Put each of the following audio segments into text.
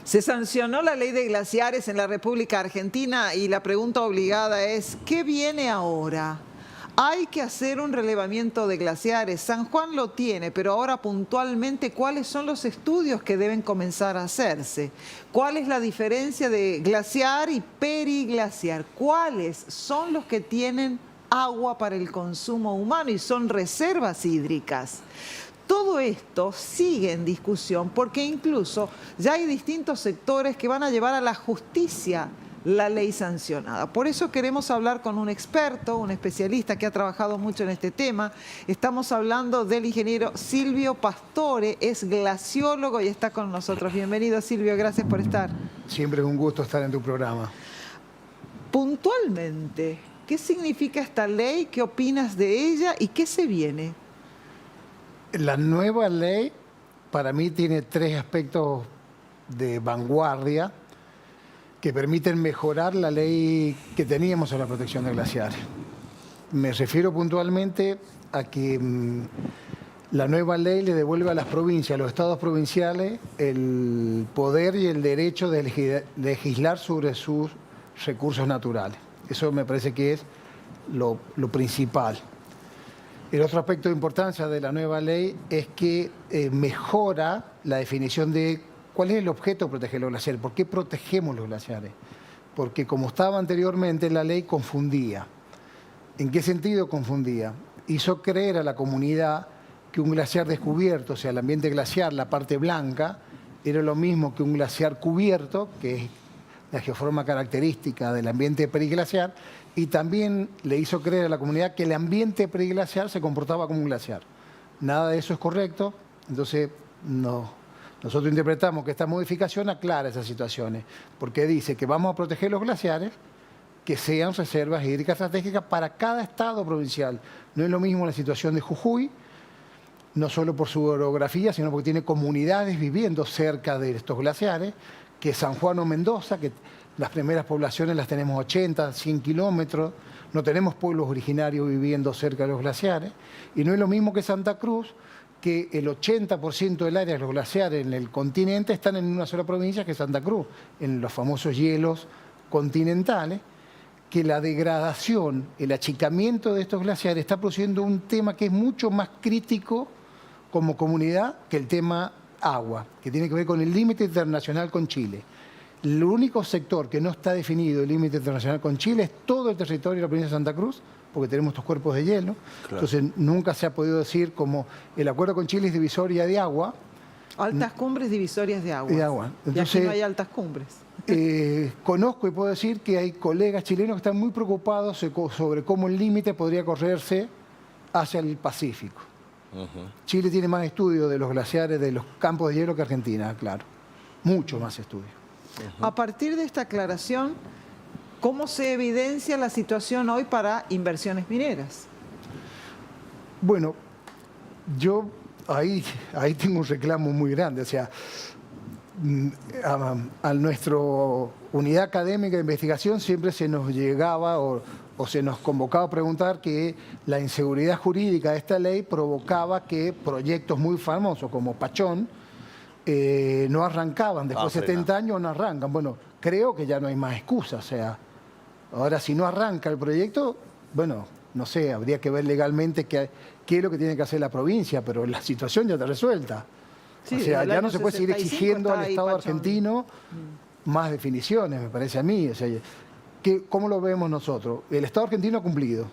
Se sancionó la ley de glaciares en la República Argentina y la pregunta obligada es, ¿qué viene ahora? Hay que hacer un relevamiento de glaciares. San Juan lo tiene, pero ahora puntualmente, ¿cuáles son los estudios que deben comenzar a hacerse? ¿Cuál es la diferencia de glaciar y periglaciar? ¿Cuáles son los que tienen agua para el consumo humano y son reservas hídricas? Todo esto sigue en discusión porque incluso ya hay distintos sectores que van a llevar a la justicia la ley sancionada. Por eso queremos hablar con un experto, un especialista que ha trabajado mucho en este tema. Estamos hablando del ingeniero Silvio Pastore, es glaciólogo y está con nosotros. Bienvenido, Silvio, gracias por estar. Siempre es un gusto estar en tu programa. Puntualmente, ¿qué significa esta ley? ¿Qué opinas de ella y qué se viene? La nueva ley para mí tiene tres aspectos de vanguardia que permiten mejorar la ley que teníamos sobre la protección de glaciares. Me refiero puntualmente a que la nueva ley le devuelve a las provincias, a los estados provinciales, el poder y el derecho de legislar sobre sus recursos naturales. Eso me parece que es lo principal. El otro aspecto de importancia de la nueva ley es que mejora la definición de cuál es el objeto de proteger los glaciares. ¿Por qué protegemos los glaciares? Porque como estaba anteriormente, la ley confundía. ¿En qué sentido confundía? Hizo creer a la comunidad que un glaciar descubierto, o sea, el ambiente glaciar, la parte blanca, era lo mismo que un glaciar cubierto, que es la geoforma característica del ambiente periglaciar, y también le hizo creer a la comunidad que el ambiente periglaciar se comportaba como un glaciar. Nada de eso es correcto, entonces nosotros interpretamos que esta modificación aclara esas situaciones, porque dice que vamos a proteger los glaciares que sean reservas hídricas estratégicas para cada estado provincial. No es lo mismo la situación de Jujuy, no solo por su orografía, sino porque tiene comunidades viviendo cerca de estos glaciares, que San Juan o Mendoza, que las primeras poblaciones las tenemos 80, 100 kilómetros, no tenemos pueblos originarios viviendo cerca de los glaciares, y no es lo mismo que Santa Cruz, que el 80% del área de los glaciares en el continente están en una sola provincia, que es Santa Cruz, en los famosos hielos continentales, que la degradación, el achicamiento de estos glaciares está produciendo un tema que es mucho más crítico como comunidad que el tema agua, que tiene que ver con el límite internacional con Chile. El único sector que no está definido el límite internacional con Chile es todo el territorio de la provincia de Santa Cruz, porque tenemos estos cuerpos de hielo. Claro. Entonces nunca se ha podido decir como el acuerdo con Chile es divisoria de agua. Altas cumbres divisorias de agua. Entonces, y aquí no hay altas cumbres. Conozco y puedo decir que hay colegas chilenos que están muy preocupados sobre cómo el límite podría correrse hacia el Pacífico. Chile tiene más estudios de los glaciares, de los campos de hielo que Argentina, claro. Mucho más estudios. A partir de esta aclaración, ¿cómo se evidencia la situación hoy para inversiones mineras? Bueno, yo ahí tengo un reclamo muy grande. O sea, a nuestra unidad académica de investigación siempre se nos llegaba o se nos convocaba a preguntar que la inseguridad jurídica de esta ley provocaba que proyectos muy famosos como Pachón no arrancaban, después de 70 años no arrancan. Bueno, creo que ya no hay más excusa, o sea, ahora si no arranca el proyecto, bueno, no sé, habría que ver legalmente qué es lo que tiene que hacer la provincia, pero la situación ya está resuelta. Sí, o sea, ya no se puede seguir exigiendo al Estado argentino más definiciones, me parece a mí. O sea, ¿cómo lo vemos nosotros? El Estado argentino ha cumplido,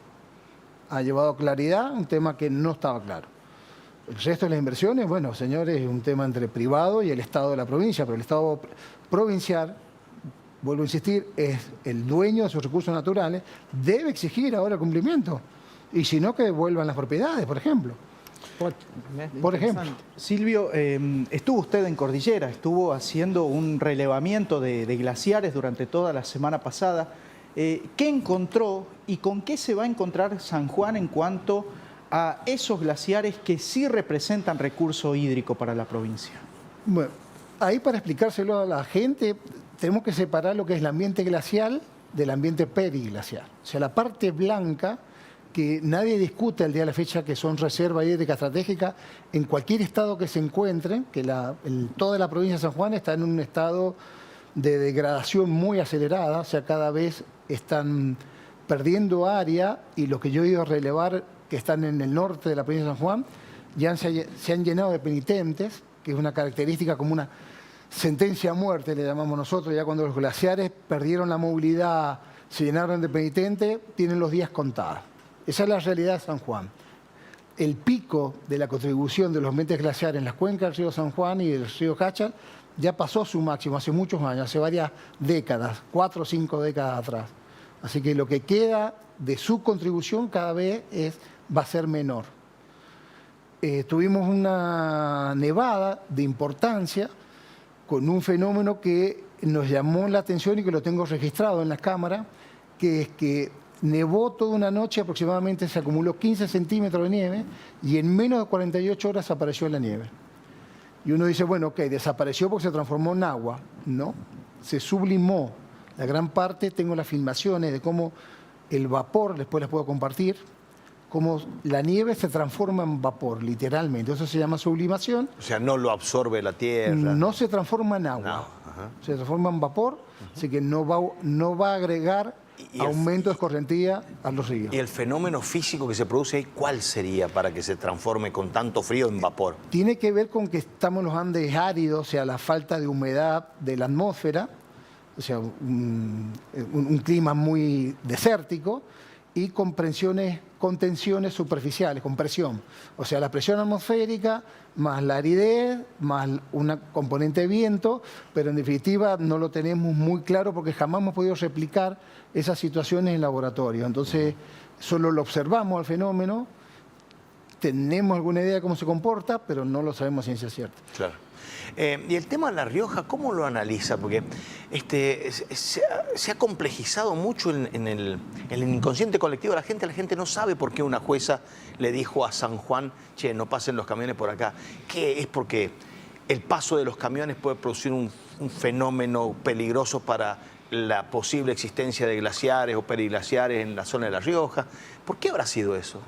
ha llevado claridad, un tema que no estaba claro. El resto de las inversiones, bueno, señores, es un tema entre privado y el Estado de la provincia, pero el Estado provincial, vuelvo a insistir, es el dueño de sus recursos naturales, debe exigir ahora el cumplimiento. Y si no, que devuelvan las propiedades, por ejemplo. Por ejemplo. Silvio, estuvo usted en Cordillera, estuvo haciendo un relevamiento de glaciares durante toda la semana pasada. ¿Qué encontró y con qué se va a encontrar San Juan en cuanto a esos glaciares que sí representan recurso hídrico para la provincia? Bueno, ahí para explicárselo a la gente, tenemos que separar lo que es el ambiente glacial del ambiente periglacial. O sea, la parte blanca que nadie discute al día de la fecha que son reserva hídrica estratégica en cualquier estado que se encuentren, que toda la provincia de San Juan está en un estado de degradación muy acelerada, o sea, cada vez están perdiendo área, y lo que yo he ido a relevar, que están en el norte de la provincia de San Juan, ya se han llenado de penitentes, que es una característica como una sentencia a muerte, le llamamos nosotros, ya cuando los glaciares perdieron la movilidad, se llenaron de penitentes, tienen los días contados. Esa es la realidad de San Juan. El pico de la contribución de los ambientes glaciares en las cuencas del río San Juan y del río Cachal ya pasó su máximo hace muchos años, hace varias décadas, 4 o 5 décadas atrás. Así que lo que queda de su contribución cada vez va a ser menor. Tuvimos una nevada de importancia con un fenómeno que nos llamó la atención y que lo tengo registrado en la cámara, que es que nevó toda una noche, aproximadamente se acumuló 15 centímetros de nieve y en menos de 48 horas apareció la nieve. Y uno dice, bueno, ok, desapareció porque se transformó en agua. No, se sublimó. La gran parte, tengo las filmaciones de cómo el vapor, después las puedo compartir, cómo la nieve se transforma en vapor, literalmente. Eso se llama sublimación. O sea, no lo absorbe la tierra. No se transforma en agua, No, se transforma en vapor, así que no va a agregar aumento de escorrentía a los ríos. ¿Y el fenómeno físico que se produce ahí, cuál sería para que se transforme con tanto frío en vapor? Tiene que ver con que estamos en los Andes áridos, o sea, la falta de humedad de la atmósfera, o sea, un clima muy desértico, y con tensiones superficiales, con presión. O sea, la presión atmosférica, más la aridez, más una componente de viento, pero en definitiva no lo tenemos muy claro porque jamás hemos podido replicar esas situaciones en laboratorio. Entonces, solo lo observamos al fenómeno, tenemos alguna idea de cómo se comporta, pero no lo sabemos a ciencia cierta. Claro. Y el tema de La Rioja, ¿cómo lo analiza? Porque se ha complejizado mucho en el inconsciente colectivo de la gente. La gente no sabe por qué una jueza le dijo a San Juan, che, no pasen los camiones por acá. ¿Qué es? Porque el paso de los camiones puede producir un fenómeno peligroso para la posible existencia de glaciares o periglaciares en la zona de La Rioja. ¿Por qué habrá sido eso?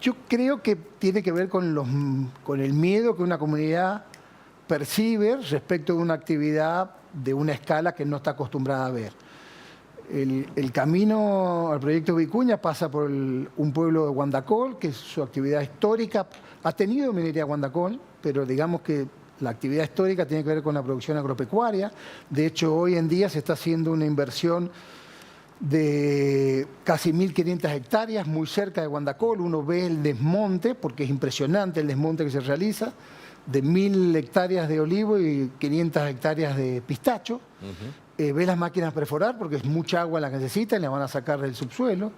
Yo creo que tiene que ver con el miedo que una comunidad percibe respecto de una actividad de una escala que no está acostumbrada a ver. El camino al proyecto Vicuña pasa por un pueblo de Guandacol, que es su actividad histórica. Ha tenido minería Guandacol, pero digamos que la actividad histórica tiene que ver con la producción agropecuaria. De hecho, hoy en día se está haciendo una inversión de casi 1.500 hectáreas, muy cerca de Guandacol. Uno ve el desmonte, porque es impresionante el desmonte que se realiza, de 1.000 hectáreas de olivo y 500 hectáreas de pistacho. Ve las máquinas perforar, porque es mucha agua la que necesitan, la van a sacar del subsuelo.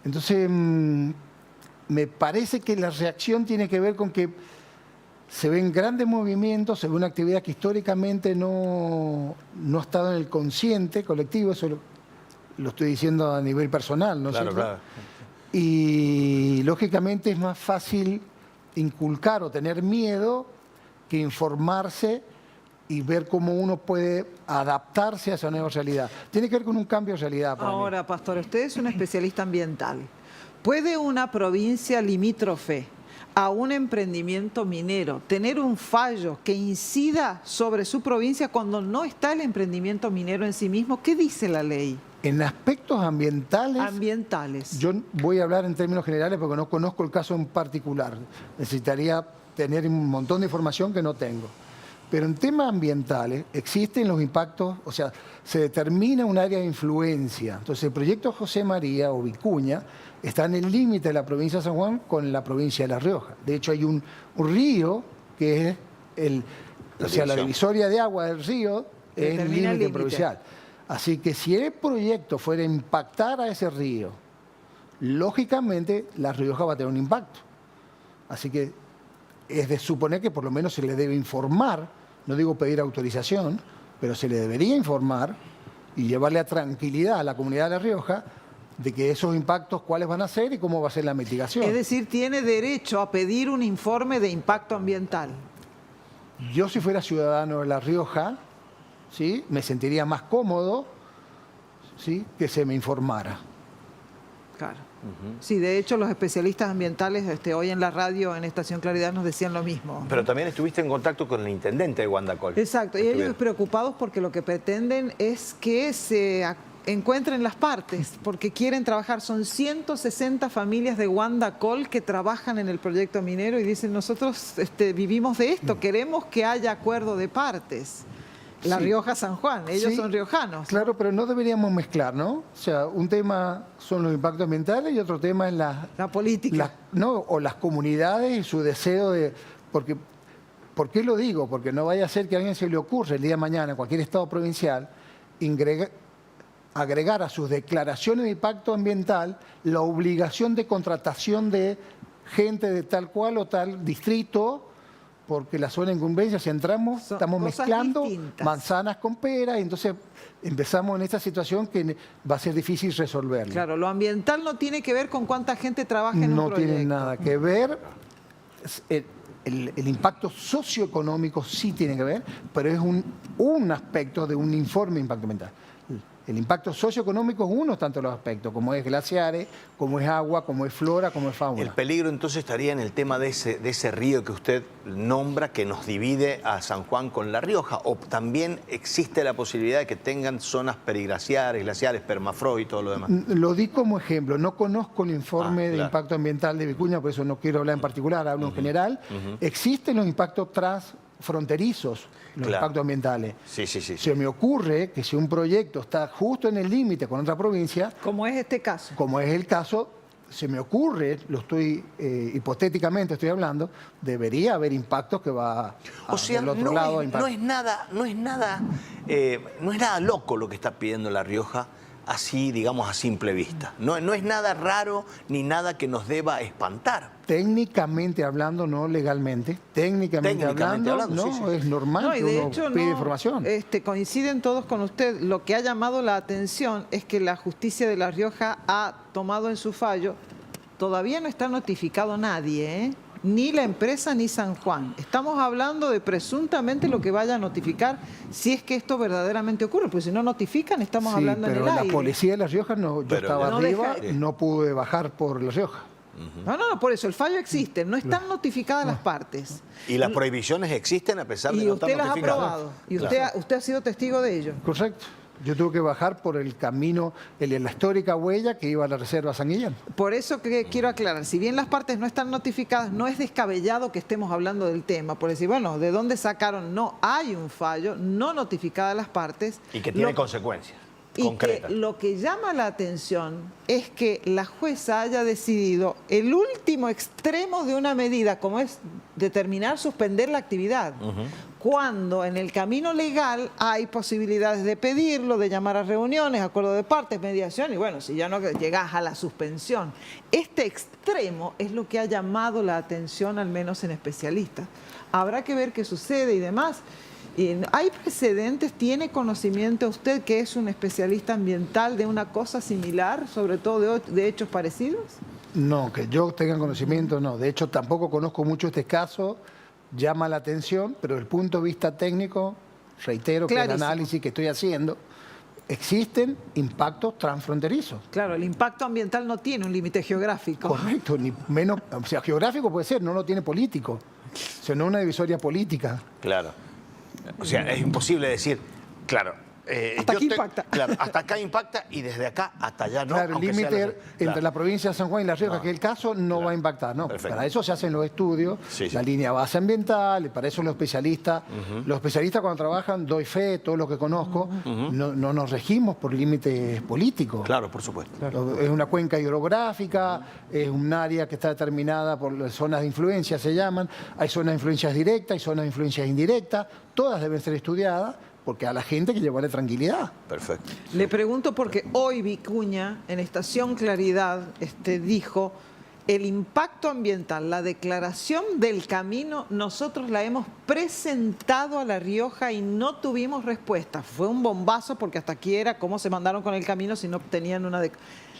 Entonces, me parece que la reacción tiene que ver con que se ven grandes movimientos, se ve una actividad que históricamente no ha estado en el consciente colectivo, eso lo estoy diciendo a nivel personal, ¿no es cierto? Claro. Y lógicamente es más fácil inculcar o tener miedo que informarse y ver cómo uno puede adaptarse a esa nueva realidad. Tiene que ver con un cambio de realidad para mí. Ahora, Pastor, usted es un especialista ambiental. ¿Puede una provincia limítrofe a un emprendimiento minero tener un fallo que incida sobre su provincia cuando no está el emprendimiento minero en sí mismo? ¿Qué dice la ley? En aspectos ambientales, yo voy a hablar en términos generales porque no conozco el caso en particular. Necesitaría tener un montón de información que no tengo. Pero en temas ambientales existen los impactos, o sea, se determina un área de influencia. Entonces el proyecto José María o Vicuña está en el límite de la provincia de San Juan con la provincia de La Rioja. De hecho hay un río que es la divisoria de agua del río es el límite provincial. Así que si el proyecto fuera a impactar a ese río, lógicamente La Rioja va a tener un impacto. Así que es de suponer que por lo menos se le debe informar, no digo pedir autorización, pero se le debería informar y llevarle a tranquilidad a la comunidad de La Rioja de que esos impactos cuáles van a ser y cómo va a ser la mitigación. Es decir, tiene derecho a pedir un informe de impacto ambiental. Yo si fuera ciudadano de La Rioja, ¿sí?, me sentiría más cómodo, ¿sí?, que se me informara. Claro. Sí, de hecho los especialistas ambientales hoy en la radio, en Estación Claridad, nos decían lo mismo. Pero también estuviste en contacto con el intendente de Guandacol. Exacto, y ellos preocupados porque lo que pretenden es que se encuentren las partes, porque quieren trabajar. Son 160 familias de Guandacol que trabajan en el proyecto minero y dicen, nosotros vivimos de esto, queremos que haya acuerdo de partes. La Rioja San Juan, ellos son riojanos. Claro, pero no deberíamos mezclar, ¿no? O sea, un tema son los impactos ambientales y otro tema es la política. O las comunidades y su deseo de... ¿Por qué lo digo? Porque no vaya a ser que a alguien se le ocurra el día de mañana, en cualquier estado provincial, agregar a sus declaraciones de impacto ambiental la obligación de contratación de gente de tal cual o tal distrito, porque la zona de incumbencia, si entramos, estamos mezclando distintas. Manzanas con peras, y entonces empezamos en esta situación que va a ser difícil resolverla. Claro, lo ambiental no tiene que ver con cuánta gente trabaja en un proyecto. No tiene nada que ver. El impacto socioeconómico sí tiene que ver, pero es un aspecto de un informe de impacto ambiental. El impacto socioeconómico es uno tanto de los aspectos, como es glaciares, como es agua, como es flora, como es fauna. El peligro entonces estaría en el tema de ese río que usted nombra, que nos divide a San Juan con La Rioja, o también existe la posibilidad de que tengan zonas periglaciares, glaciares, permafrost y todo lo demás. Lo di como ejemplo, no conozco el informe de impacto ambiental de Vicuña, por eso no quiero hablar en particular, hablo en general. Existen los impactos transfronterizos, los impactos ambientales. Sí. Se me ocurre que si un proyecto está justo en el límite con otra provincia... Como es este caso. Como es el caso, se me ocurre, hipotéticamente estoy hablando, debería haber impactos que va del otro lado. No es nada loco lo que está pidiendo La Rioja, así, digamos, a simple vista. No es nada raro ni nada que nos deba espantar. Técnicamente hablando, no legalmente. Técnicamente hablando no, sí. Es normal que uno pide información. Coinciden todos con usted. Lo que ha llamado la atención es que la justicia de La Rioja ha tomado en su fallo, todavía no está notificado nadie, ¿eh? Ni la empresa ni San Juan. Estamos hablando de presuntamente lo que vaya a notificar si es que esto verdaderamente ocurre, porque si no notifican estamos hablando en el aire. Pero la policía de La Rioja, yo estaba arriba, no pude bajar por La Rioja. No, por eso el fallo existe, no están notificadas las partes. Y las prohibiciones existen a pesar de no estar notificadas. Y usted las ha aprobado, y usted ha sido testigo de ello. Correcto. Yo tuve que bajar por el camino, la histórica huella que iba a la Reserva San Guillén. Por eso que quiero aclarar, si bien las partes no están notificadas, no es descabellado que estemos hablando del tema, por decir, bueno, ¿de dónde sacaron? No, hay un fallo, no notificadas las partes. Y que tiene consecuencias concretas. Que lo que llama la atención es que la jueza haya decidido el último extremo de una medida, como es determinar suspender la actividad. Cuando en el camino legal hay posibilidades de pedirlo, de llamar a reuniones, acuerdo de partes, mediación, y bueno, si ya no llegas a la suspensión. Este extremo es lo que ha llamado la atención, al menos en especialistas. Habrá que ver qué sucede y demás. ¿Hay precedentes? ¿Tiene conocimiento usted, que es un especialista ambiental, de una cosa similar, sobre todo de hechos parecidos? No, que yo tenga conocimiento, no. De hecho, tampoco conozco mucho este caso. Llama la atención, pero desde el punto de vista técnico, reitero que el análisis que estoy haciendo, existen impactos transfronterizos. Claro, el impacto ambiental no tiene un límite geográfico. Correcto, ni menos, o sea, geográfico puede ser, no lo tiene político, sino una divisoria política. Claro. O sea, es imposible decir, claro, hasta aquí impacta. Claro, hasta acá impacta y desde acá hasta allá no. Claro, el límite entre la provincia de San Juan y La Rioja, que es el caso, no va a impactar. No, para eso se hacen los estudios, la línea base ambiental, y para eso los especialistas cuando trabajan, doy fe, todo lo que conozco, no nos regimos por límites políticos. Claro, por supuesto. Claro. Es una cuenca hidrográfica, es un área que está determinada por las zonas de influencia, se llaman. Hay zonas de influencias directas, hay zonas de influencias indirectas, todas deben ser estudiadas, porque a la gente hay que llevarle tranquilidad. Perfecto. Le pregunto porque hoy Vicuña, en Estación Claridad, dijo, el impacto ambiental, la declaración del camino, nosotros la hemos presentado a La Rioja y no tuvimos respuesta. Fue un bombazo porque hasta aquí era cómo se mandaron con el camino si no tenían una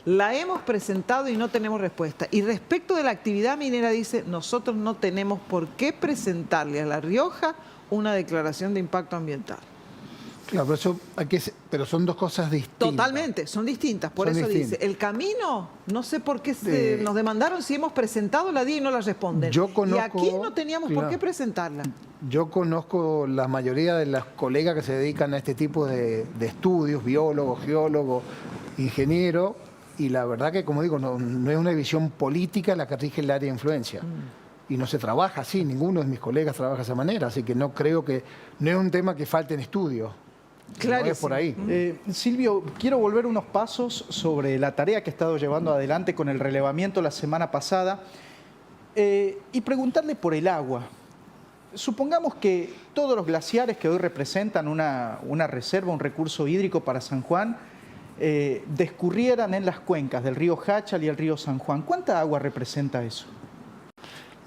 la hemos presentado y no tenemos respuesta. Y respecto de la actividad minera, dice, nosotros no tenemos por qué presentarle a La Rioja una declaración de impacto ambiental. Claro, pero son dos cosas distintas. Totalmente, son distintas. Por Son eso distintas. dice, el camino, no sé por qué nos demandaron si hemos presentado la DIA y no la responden. Yo conozco, y aquí no teníamos por claro, qué presentarla. Yo conozco la mayoría de las colegas que se dedican a este tipo de estudios, biólogos, geólogos, ingenieros, y la verdad que, como digo, no es una visión política la que rige el área de influencia. Y no se trabaja así, ninguno de mis colegas trabaja de esa manera, así que no creo que, no es un tema que falte en estudios. Claro. No es por ahí. Silvio, quiero volver unos pasos sobre la tarea que ha estado llevando adelante con el relevamiento la semana pasada y preguntarle por el agua. Supongamos que todos los glaciares que hoy representan una reserva, un recurso hídrico para San Juan, discurrieran en las cuencas del río Jáchal y el río San Juan. ¿Cuánta agua representa eso?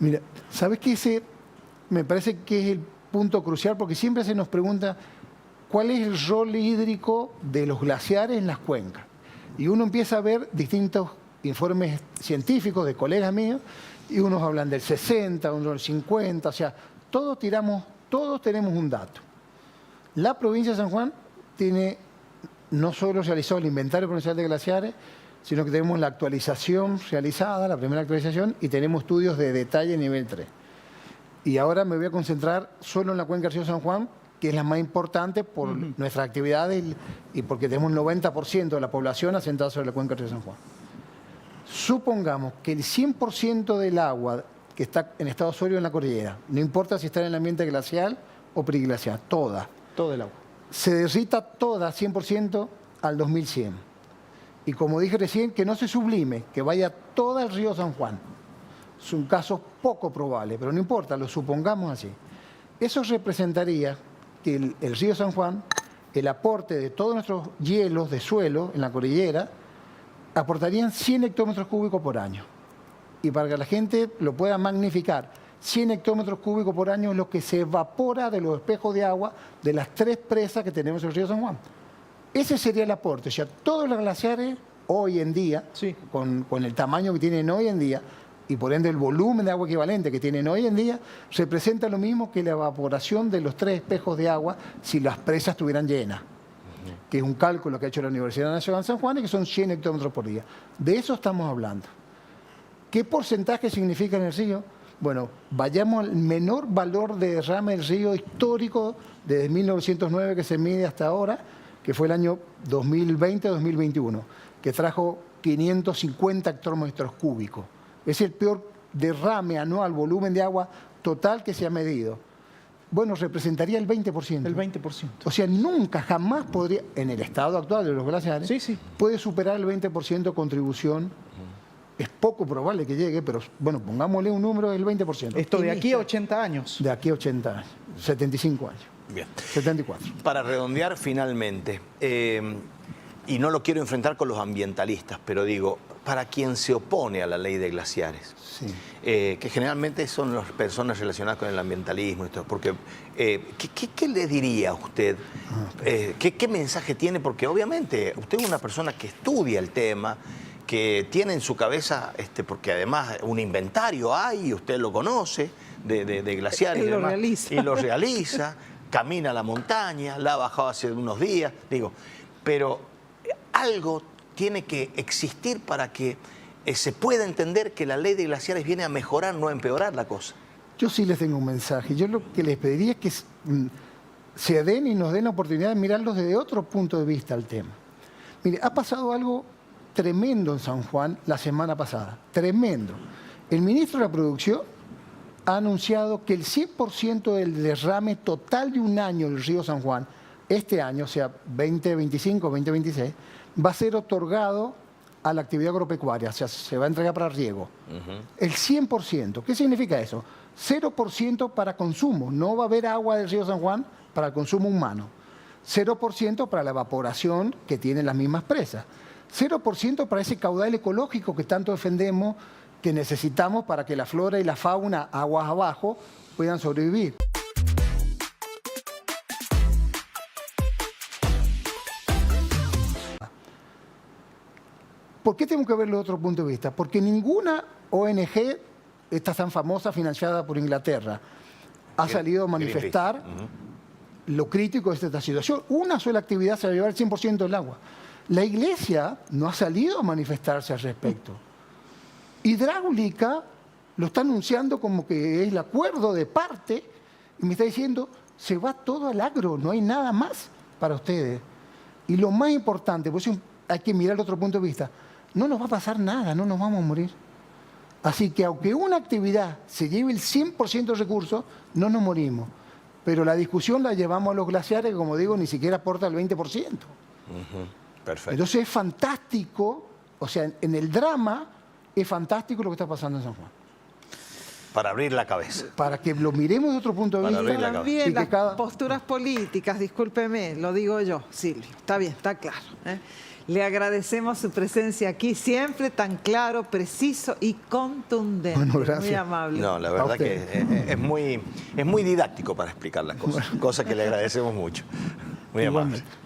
Mira, ¿sabes qué? Ese me parece que es el punto crucial, porque siempre se nos pregunta cuál es el rol hídrico de los glaciares en las cuencas. Y uno empieza a ver distintos informes científicos de colegas míos, y unos hablan del 60, unos del 50, o sea, todos tenemos un dato. La provincia de San Juan no solo realizó el inventario provincial de glaciares, sino que tenemos la actualización realizada, la primera actualización, y tenemos estudios de detalle nivel 3. Y ahora me voy a concentrar solo en la cuenca del río San Juan, que es la más importante por nuestras actividades y porque tenemos un 90% de la población asentada sobre la cuenca del río San Juan. Supongamos que el 100% del agua que está en estado sólido en la cordillera, no importa si está en el ambiente glacial o periglacial, toda, Todo el agua. se derrita toda 100% al 2100. Y como dije recién, que no se sublime, que vaya toda el río San Juan. Es un caso poco probable, pero no importa, lo supongamos así. Eso representaría que el río San Juan, el aporte de todos nuestros hielos de suelo en la cordillera, aportarían 100 hectómetros cúbicos por año. Y para que la gente lo pueda magnificar, 100 hectómetros cúbicos por año es lo que se evapora de los espejos de agua de las 3 presas que tenemos en el río San Juan. Ese sería el aporte. O sea, todos los glaciares hoy en día, Sí. con el tamaño que tienen hoy en día, y por ende el volumen de agua equivalente que tienen hoy en día, representa lo mismo que la evaporación de los 3 espejos de agua si las presas estuvieran llenas, que es un cálculo que ha hecho la Universidad Nacional de San Juan y que son 100 hectómetros por día. De eso estamos hablando. ¿Qué porcentaje significa en el río? Bueno, vayamos al menor valor de derrame del río histórico desde 1909 que se mide hasta ahora, que fue el año 2020-2021, que trajo 550 hectómetros cúbicos. Es el peor derrame anual, volumen de agua total que se ha medido. Bueno, representaría el 20%. El 20%. O sea, nunca, jamás podría, en el estado actual de los glaciares, Sí. puede superar el 20% de contribución. Es poco probable que llegue, pero bueno, pongámosle un número del 20%. Esto de aquí a 80 años. De aquí a 80 años, 75 años, Bien. 74. Para redondear finalmente, y no lo quiero enfrentar con los ambientalistas, pero digo, para quien se opone a la ley de glaciares, Sí. que generalmente son las personas relacionadas con el ambientalismo, y todo, porque, ¿qué le diría a usted? ¿Qué mensaje tiene? Porque obviamente usted es una persona que estudia el tema, que tiene en su cabeza, porque además un inventario hay, y usted lo conoce, de glaciares Él y lo demás, realiza. y lo realiza, camina a la montaña, la ha bajado hace unos días, digo, pero algo tiene que existir para que se pueda entender que la ley de glaciares viene a mejorar, no a empeorar la cosa. Yo sí les tengo un mensaje. Yo lo que les pediría es que se den y nos den la oportunidad de mirarlos desde otro punto de vista al tema. Mire, ha pasado algo tremendo en San Juan la semana pasada. Tremendo. El ministro de la Producción ha anunciado que el 100% del derrame total de un año del río San Juan, este año, o sea, 2025, 2026, va a ser otorgado a la actividad agropecuaria, o sea, se va a entregar para riego. El 100%. ¿Qué significa eso? 0% para consumo. No va a haber agua del río San Juan para el consumo humano. 0% para la evaporación que tienen las mismas presas. 0% para ese caudal ecológico que tanto defendemos, que necesitamos para que la flora y la fauna, aguas abajo, puedan sobrevivir. ¿Por qué tengo que verlo de otro punto de vista? Porque ninguna ONG, esta tan famosa, financiada por Inglaterra, ha salido a manifestar lo crítico de esta situación. Una sola actividad se va a llevar el 100% del agua. La Iglesia no ha salido a manifestarse al respecto. Hidráulica lo está anunciando como que es el acuerdo de parte y me está diciendo, se va todo al agro, no hay nada más para ustedes. Y lo más importante, por eso hay que mirar otro punto de vista, no nos va a pasar nada, no nos vamos a morir. Así que aunque una actividad se lleve el 100% de recursos, no nos morimos. Pero la discusión la llevamos a los glaciares que, como digo, ni siquiera aporta el 20%. Perfecto. Entonces es fantástico, o sea, en el drama es fantástico lo que está pasando en San Juan. Para abrir la cabeza. Para que lo miremos de otro punto de Para vista. abrir la cabeza. También y que las posturas políticas, discúlpeme, lo digo yo, Silvio. Está bien, está claro. Le agradecemos su presencia aquí, siempre tan claro, preciso y contundente. Bueno, gracias. Muy amable. No, la verdad que es muy didáctico para explicar las cosas, cosa que le agradecemos mucho. Muy amable. Igualmente.